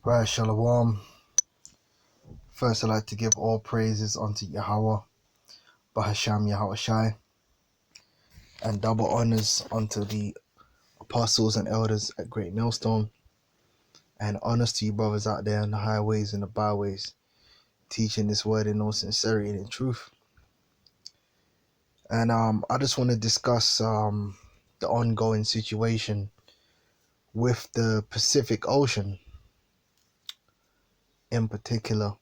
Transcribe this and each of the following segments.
Right, Shalom. First, I'd like to give all praises unto Yahweh, Bahasham Yahushai, and double honors unto the apostles and elders at Great Millstone, and honors to you brothers out there on the highways and the byways, teaching this word in all sincerity and in truth. And I just want to discuss the ongoing situation with the Pacific Ocean in particular.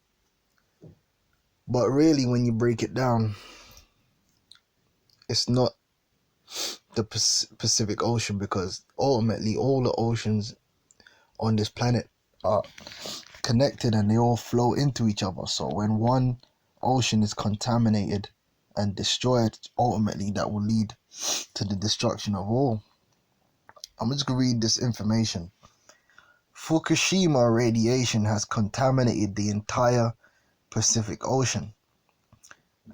But really, when you break it down, it's not the Pacific Ocean, because ultimately all the oceans on this planet are connected and they all flow into each other. So when one ocean is contaminated and destroyed, ultimately that will lead to the destruction of all. I'm just going to read this information. Fukushima radiation has contaminated the entire Pacific Ocean,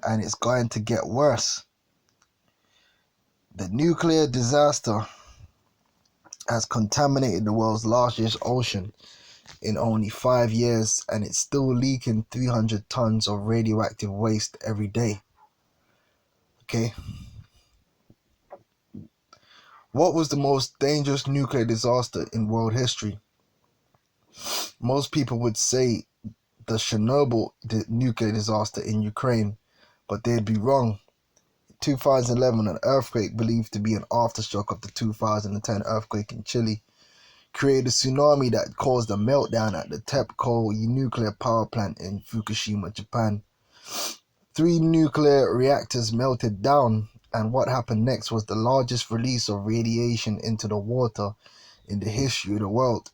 and it's going to get worse. The nuclear disaster has contaminated the world's largest ocean in only 5 years, and it's still leaking 300 tons of radioactive waste every day. Okay. What was the most dangerous nuclear disaster in world history? Most people would say the Chernobyl nuclear disaster in Ukraine, but they'd be wrong. 2011, an earthquake believed to be an aftershock of the 2010 earthquake in Chile created a tsunami that caused a meltdown at the TEPCO nuclear power plant in Fukushima, Japan. 3 nuclear reactors melted down, and what happened next was the largest release of radiation into the water in the history of the world.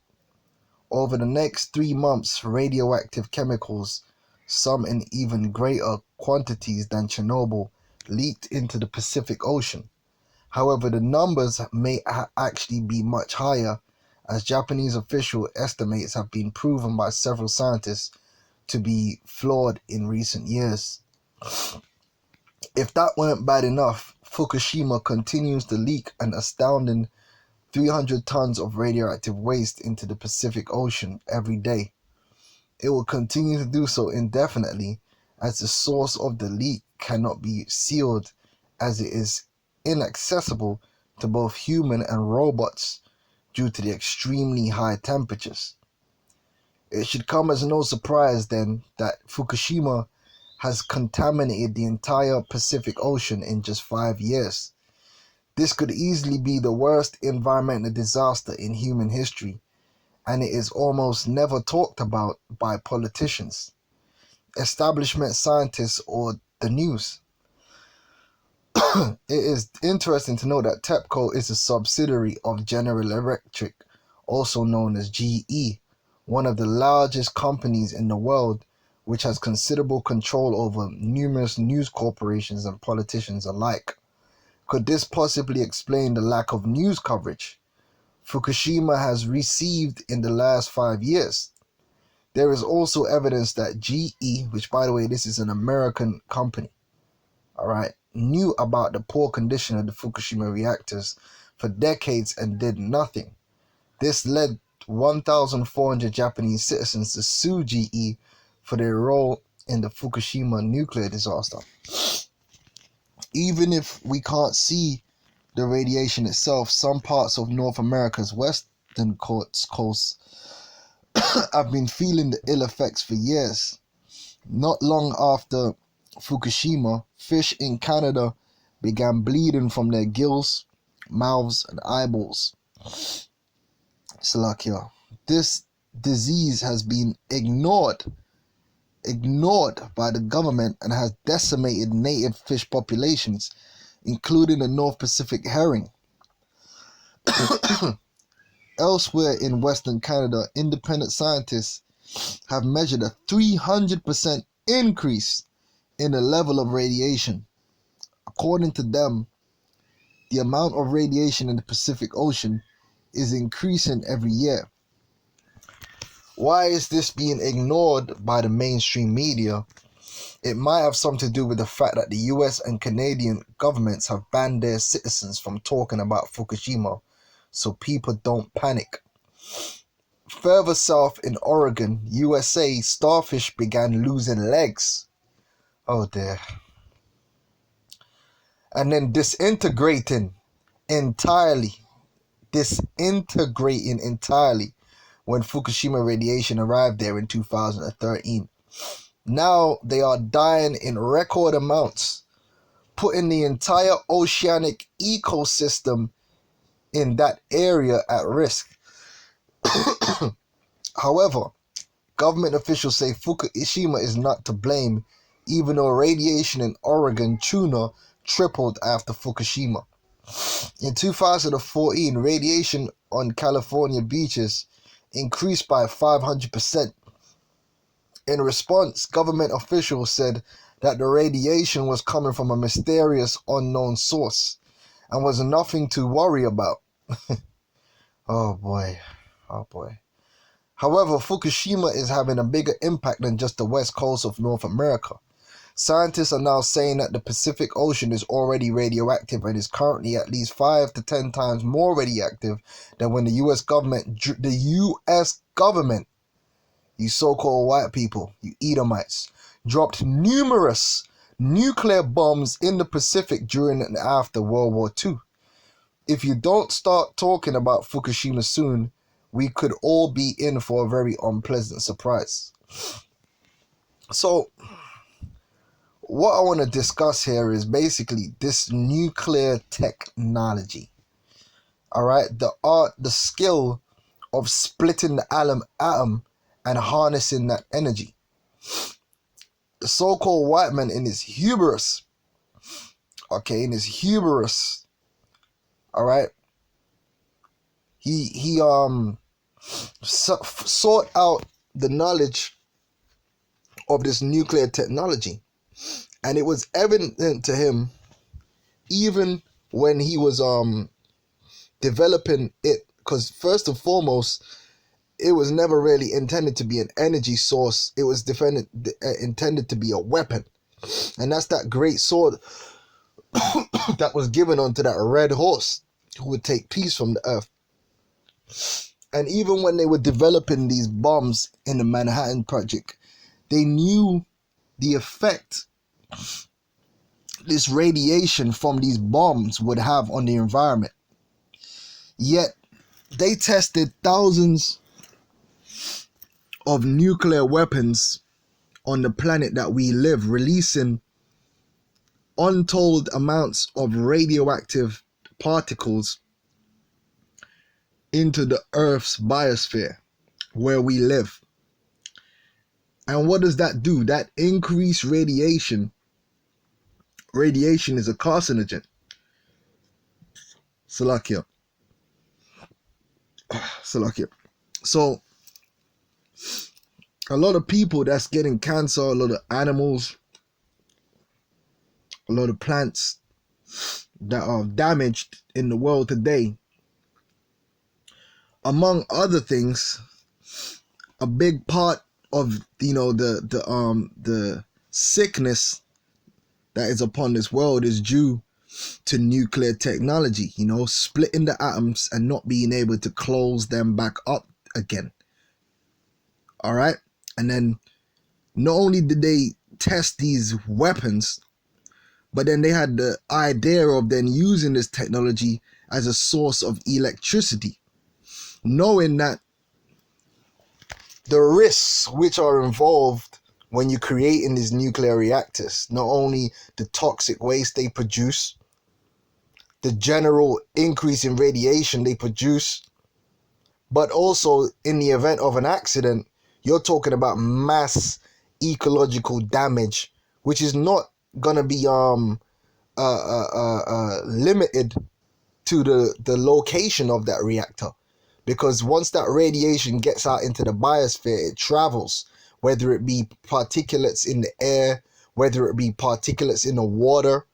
Over the next 3 months, radioactive chemicals, some in even greater quantities than Chernobyl, leaked into the Pacific Ocean. However, the numbers may actually be much higher, as Japanese official estimates have been proven by several scientists to be flawed in recent years. If that weren't bad enough, Fukushima continues to leak an astounding 300 tons of radioactive waste into the Pacific Ocean every day. It will continue to do so indefinitely, as the source of the leak cannot be sealed, as it is inaccessible to both human and robots due to the extremely high temperatures. It should come as no surprise then that Fukushima has contaminated the entire Pacific Ocean in just 5 years. This could easily be the worst environmental disaster in human history, and it is almost never talked about by politicians, establishment scientists, or the news. It is interesting to know that TEPCO is a subsidiary of General Electric, also known as GE, one of the largest companies in the world, which has considerable control over numerous news corporations and politicians alike. Could this possibly explain the lack of news coverage Fukushima has received in the last 5 years? There is also evidence that GE, which by the way, this is an American company, alright, knew about the poor condition of the Fukushima reactors for decades and did nothing. This led 1,400 Japanese citizens to sue GE for their role in the Fukushima nuclear disaster. Even if we can't see the radiation itself, some parts of North America's western coast have been feeling the ill effects for years. Not long after Fukushima, fish in Canada began bleeding from their gills, mouths, and eyeballs. Salakia. This disease has been ignored by the government and has decimated native fish populations, including the North Pacific herring. Elsewhere in Western Canada, independent scientists have measured a 300% increase in the level of radiation. According to them, the amount of radiation in the Pacific Ocean is increasing every year. Why is this being ignored by the mainstream media? It might have something to do with the fact that the US and Canadian governments have banned their citizens from talking about Fukushima, so people don't panic. further south in Oregon, USA, starfish began losing legs. Oh dear. And then disintegrating entirely when Fukushima radiation arrived there in 2013. Now they are dying in record amounts, putting the entire oceanic ecosystem in that area at risk. However, government officials say Fukushima is not to blame, even though radiation in Oregon tuna tripled after Fukushima. In 2014, radiation on California beaches increased by 500%. In response, government officials said that the radiation was coming from a mysterious unknown source and was nothing to worry about. Oh boy. However, Fukushima is having a bigger impact than just the west coast of North America. Scientists are now saying that the Pacific Ocean is already radioactive and is currently at least 5 to 10 times more radioactive than when the U.S. government, you so-called white people, you Edomites, dropped numerous nuclear bombs in the Pacific during and after World War II. If you don't start talking about Fukushima soon, we could all be in for a very unpleasant surprise. So, what I want to discuss here is basically this nuclear technology. Alright, the skill of splitting the atom and harnessing that energy. The so-called white man in his hubris, alright, he sought out the knowledge of this nuclear technology, and it was evident to him even when he was developing it, because first and foremost, it was never really intended to be an energy source. It was intended to be a weapon, and that's that great sword that was given onto that red horse who would take peace from the earth. And even when they were developing these bombs in the Manhattan Project, they knew the effect this radiation from these bombs would have on the environment. Yet they tested thousands of nuclear weapons on the planet that we live, releasing untold amounts of radioactive particles into the Earth's biosphere where we live. And what does that do? That increased radiation. Radiation is a carcinogen. Salakia. So, a lot of people that's getting cancer, a lot of animals, a lot of plants that are damaged in the world today. Among other things, a big part of the sickness that is upon this world is due to nuclear technology, splitting the atoms and not being able to close them back up again. All right. And then not only did they test these weapons, but then they had the idea of then using this technology as a source of electricity, knowing that the risks which are involved when you're creating these nuclear reactors, not only the toxic waste they produce, the general increase in radiation they produce, but also in the event of an accident, you're talking about mass ecological damage, which is not gonna be limited to the location of that reactor, because once that radiation gets out into the biosphere, it travels, whether it be particulates in the air, whether it be particulates in the water,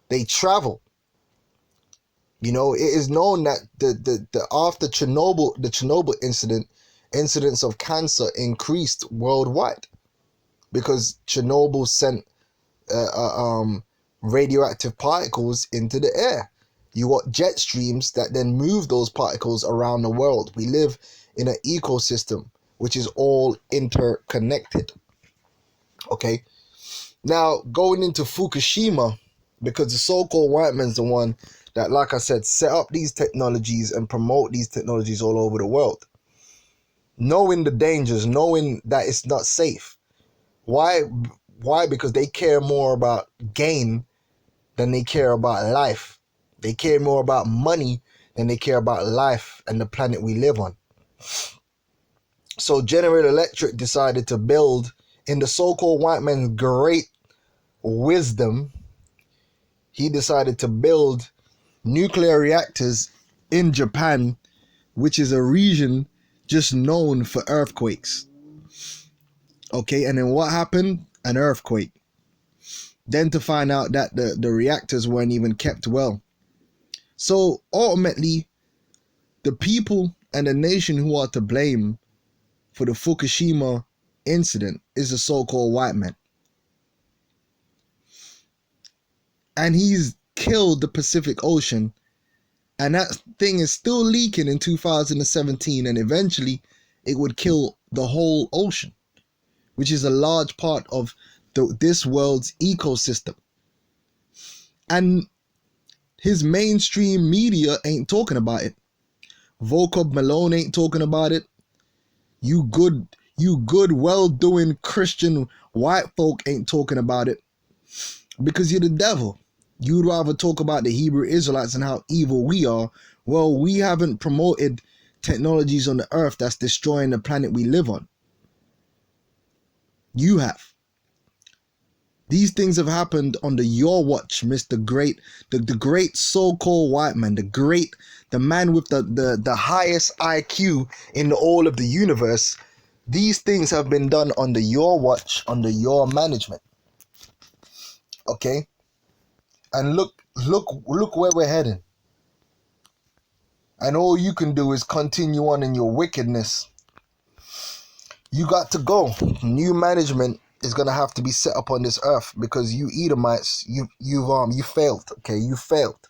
they travel. It is known that the after Chernobyl, the Chernobyl incidence of cancer increased worldwide, because Chernobyl sent radioactive particles into the air. You got jet streams that then move those particles around the world. We live in an ecosystem which is all interconnected. Okay, now going into Fukushima, because the so-called white man's the one that, like I said, set up these technologies and promote these technologies all over the world, knowing the dangers, knowing that it's not safe. Why? Because they care more about gain than they care about life. They care more about money than they care about life and the planet we live on. So General Electric decided to build, in the so-called white man's great wisdom, he decided to build nuclear reactors in Japan, which is a region just known for earthquakes. Okay, and then what happened? An earthquake. Then to find out that the reactors weren't even kept well. So ultimately, the people and the nation who are to blame for the Fukushima incident is the so-called white man. And he's killed the Pacific Ocean, and that thing is still leaking in 2017, and eventually it would kill the whole ocean, which is a large part of this world's ecosystem. And his mainstream media ain't talking about it. Vocab Malone ain't talking about it. You good, well-doing Christian white folk ain't talking about it, because you're the devil. You'd rather talk about the Hebrew Israelites and how evil we are. Well, we haven't promoted technologies on the earth that's destroying the planet we live on. You have. These things have happened under your watch, Mr. Great, the great so-called white man, the man with the highest IQ in all of the universe. These things have been done under your watch, under your management. Okay? And look where we're heading. And all you can do is continue on in your wickedness. You got to go. New management is gonna have to be set up on this earth, because you Edomites, you failed. Okay, you failed.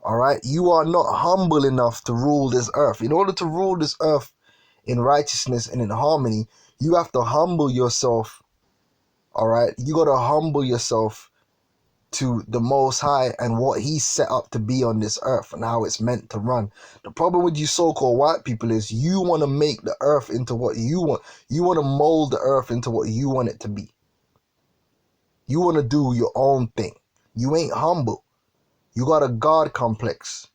All right, you are not humble enough to rule this earth. In order to rule this earth in righteousness and in harmony, you have to humble yourself. All right, you gotta humble yourself to the Most High and what he set up to be on this earth and how it's meant to run. The problem with you so-called white people is you want to make the earth into what you want. You want to mold the earth into what you want it to be. You want to do your own thing. You ain't humble. You got a God complex.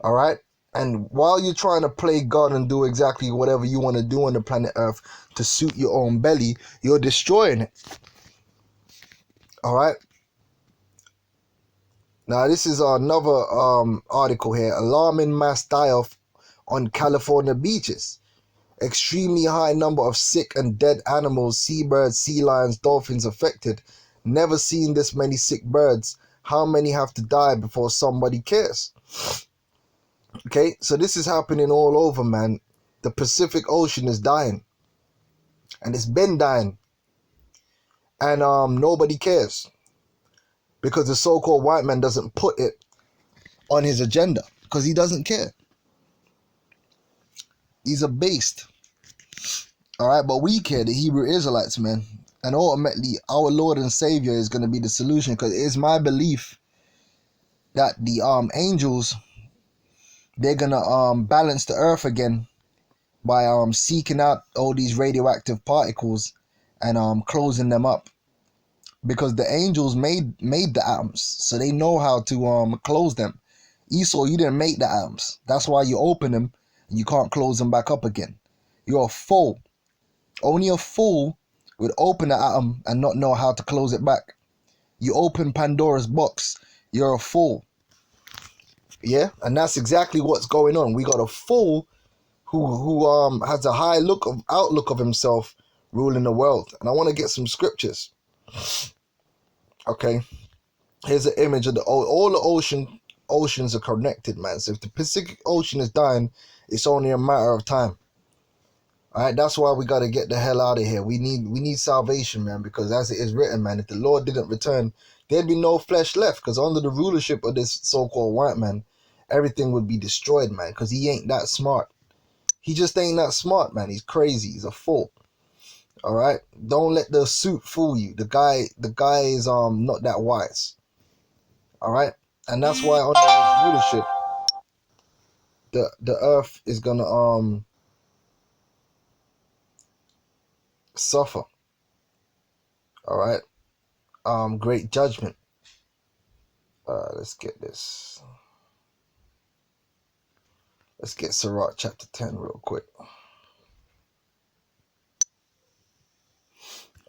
All right? And while you're trying to play God and do exactly whatever you want to do on the planet earth to suit your own belly, you're destroying it. All right? Now, this is another article here. Alarming mass die-off on California beaches. Extremely high number of sick and dead animals, seabirds, sea lions, dolphins affected. Never seen this many sick birds. How many have to die before somebody cares? Okay, so this is happening all over, man. The Pacific Ocean is dying. And it's been dying. And nobody cares. Because the so-called white man doesn't put it on his agenda, because he doesn't care. He's a beast. All right, but we care, the Hebrew Israelites, man. And ultimately, our Lord and Savior is going to be the solution, because it is my belief that the angels, they're going to balance the earth again by seeking out all these radioactive particles and closing them up. Because the angels made the atoms, so they know how to close them. Esau, you didn't make the atoms. That's why you open them and you can't close them back up again. You're a fool. Only a fool would open the atom and not know how to close it back. You open Pandora's box, you're a fool. Yeah, and that's exactly what's going on. We got a fool who has a high outlook of himself ruling the world. And I want to get some scriptures. Okay, here's an image of all the oceans are connected, man. So if the Pacific Ocean is dying, it's only a matter of time. All right, that's why we got to get the hell out of here. We need salvation, man, because as it is written, man, if the Lord didn't return, there'd be no flesh left, because under the rulership of this so-called white man, everything would be destroyed, man, because he ain't that smart. He just ain't that smart, man. He's crazy. He's a fool. All right, don't let the suit fool you. The guy is not that wise. All right, and that's why under his leadership, the earth is gonna suffer. All right, great judgment. Let's get this. Let's get Sirach chapter 10 real quick.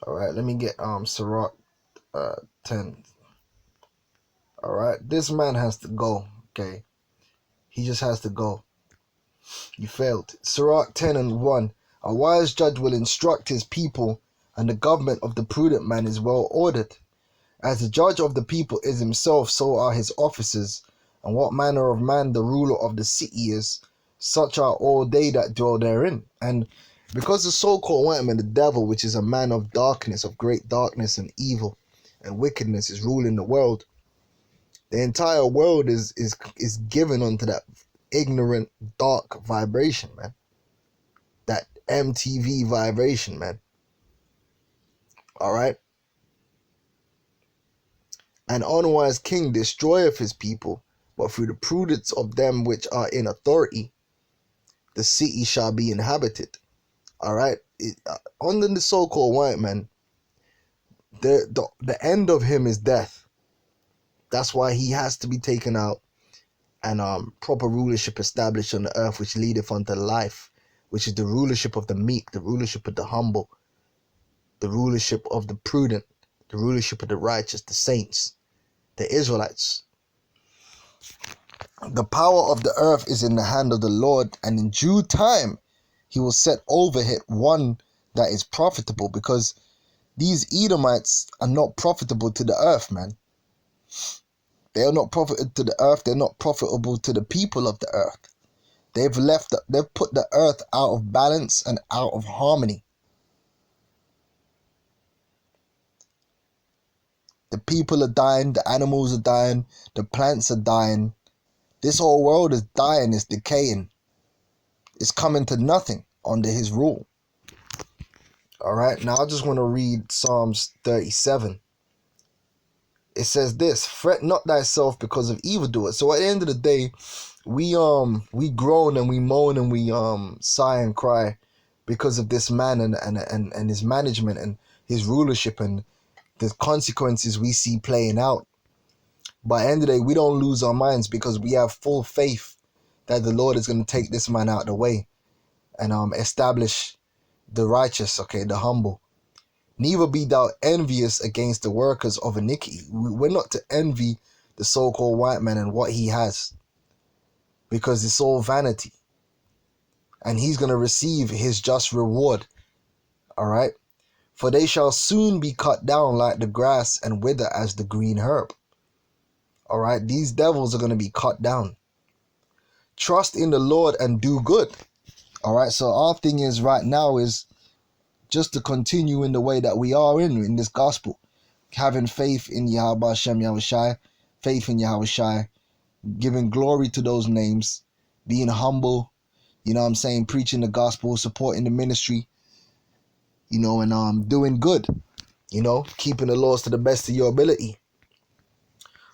All right, let me get Sirach 10. All right, this man has to go. Okay, he just has to go. You failed. Sirach 10:1. A wise judge will instruct his people, and the government of the prudent man is well ordered. As the judge of the people is himself, so are his officers. And what manner of man the ruler of the city is, such are all they that dwell therein. And because the so-called white man, the devil, which is a man of darkness, of great darkness and evil and wickedness, is ruling the world, the entire world is given onto that ignorant, dark vibration, man. That MTV vibration, man. All right. An unwise king destroyeth his people, but through the prudence of them which are in authority, the city shall be inhabited. All right. Under the so-called white man, the end of him is death. That's why he has to be taken out, and proper rulership established on the earth, which leadeth unto life, which is the rulership of the meek, the rulership of the humble, the rulership of the prudent, the rulership of the righteous, the saints, the Israelites. The power of the earth is in the hand of the Lord, and in due time he will set over it one that is profitable, because these Edomites are not profitable to the earth, man. They are not profitable to the earth. They're not profitable to the people of the earth. They've put the earth out of balance and out of harmony. The people are dying, the animals are dying, the plants are dying. This whole world is dying, it's decaying. It's coming to nothing under his rule. All right, now I just want to read Psalms 37. It says this: fret not thyself because of evildoers. So at the end of the day, we groan and we moan and we sigh and cry because of this man and his management and his rulership and the consequences we see playing out. By the end of the day, we don't lose our minds, because we have full faith that the Lord is going to take this man out of the way and establish the righteous, okay, the humble. Neither be thou envious against the workers of iniquity. We're not to envy the so-called white man and what he has, because it's all vanity. And he's going to receive his just reward. All right? For they shall soon be cut down like the grass and wither as the green herb. All right? These devils are going to be cut down. Trust in the Lord and do good. All right? So our thing is right now is just to continue in the way that we are in this gospel. Having faith in Yahweh Hashem Yahushai, faith in Yahushai, giving glory to those names, being humble, you know what I'm saying, preaching the gospel, supporting the ministry, you know, and doing good, you know, keeping the laws to the best of your ability.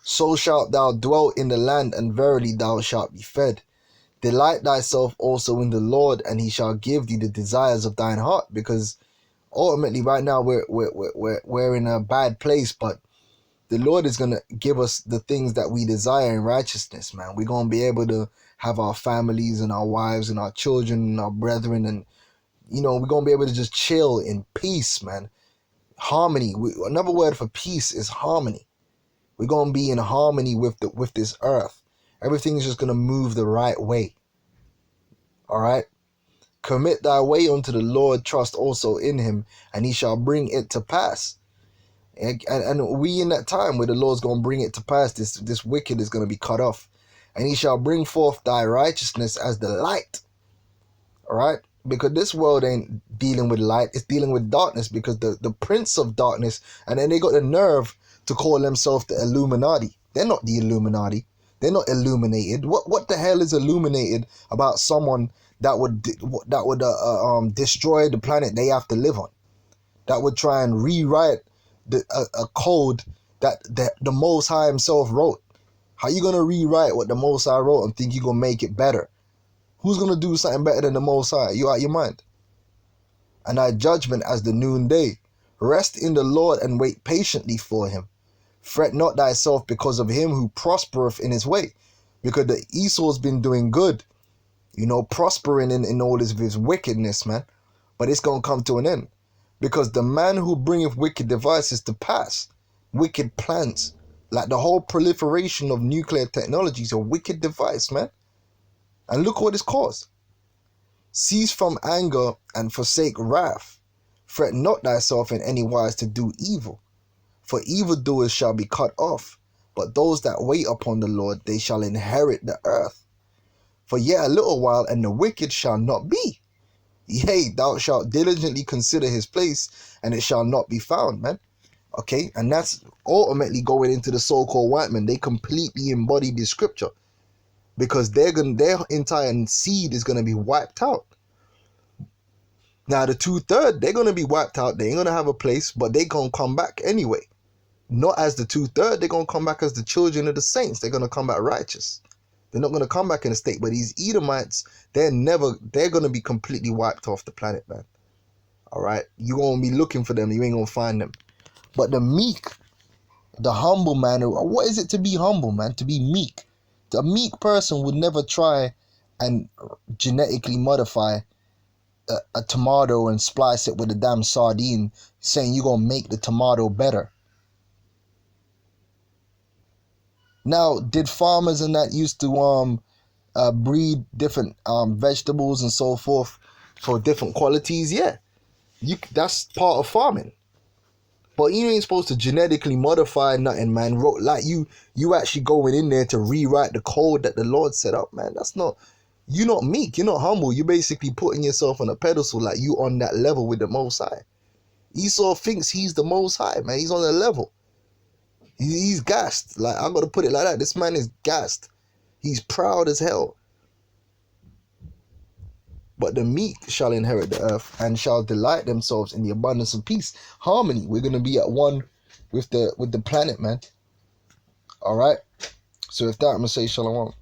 So shalt thou dwell in the land, and verily thou shalt be fed. Delight thyself also in the Lord, and he shall give thee the desires of thine heart. Because ultimately right now we're in a bad place, but the Lord is going to give us the things that we desire in righteousness, man. We're going to be able to have our families and our wives and our children and our brethren, and, you know, we're going to be able to just chill in peace, man. Harmony. Another word for peace is harmony. We're going to be in harmony with this earth. Everything's just going to move the right way. All right? Commit thy way unto the Lord, trust also in him, and he shall bring it to pass. And we in that time where the Lord's going to bring it to pass, this wicked is going to be cut off. And he shall bring forth thy righteousness as the light. All right? Because this world ain't dealing with light, it's dealing with darkness, because the prince of darkness, and then they got the nerve to call themselves the Illuminati. They're not the Illuminati. They're not illuminated. What the hell is illuminated about someone that would destroy the planet they have to live on, that would try and rewrite a code that the Most High himself wrote. How you gonna rewrite what the Most High wrote and think you're gonna make it better? Who's gonna do something better than the Most High? You out your mind. And thy judgment as the noonday. Rest in the Lord and wait patiently for him. Fret not thyself because of him who prospereth in his way. Because the Esau's been doing good, you know, prospering in all his wickedness, man. But it's going to come to an end. Because the man who bringeth wicked devices to pass, wicked plans, like the whole proliferation of nuclear technology is a wicked device, man. And look what it's caused. Cease from anger and forsake wrath. Fret not thyself in any wise to do evil. For evildoers shall be cut off, but those that wait upon the Lord, they shall inherit the earth. For yet a little while, and the wicked shall not be. Yea, thou shalt diligently consider his place, and it shall not be found, man. Okay, and that's ultimately going into the so-called white men. They completely embody this scripture, because their entire seed is going to be wiped out. Now, the 2/3, they're going to be wiped out. They ain't going to have a place, but they going to come back anyway. Not as the 2/3, they're going to come back as the children of the saints. They're going to come back righteous. They're not going to come back in a state. But these Edomites, they're going to be completely wiped off the planet, man. All right? You're going to be looking for them. You ain't going to find them. But the meek, the humble man, what is it to be humble, man? To be meek. The meek person would never try and genetically modify a tomato and splice it with a damn sardine, saying you're gonna make the tomato better. Now, did farmers and that used to breed different vegetables and so forth for different qualities? Yeah, that's part of farming. But you ain't supposed to genetically modify nothing, man. Like you actually going in there to rewrite the code that the Lord set up, man. That's not. You're not meek. You're not humble. You're basically putting yourself on a pedestal, like you on that level with the Most High. Esau thinks he's the Most High, man. He's on a level. He's gassed. Like, I gotta put it like that. This man is gassed. He's proud as hell. But the meek shall inherit the earth and shall delight themselves in the abundance of peace. Harmony. We're gonna be at one with the planet, man. All right. So with that, I'm gonna say shalom.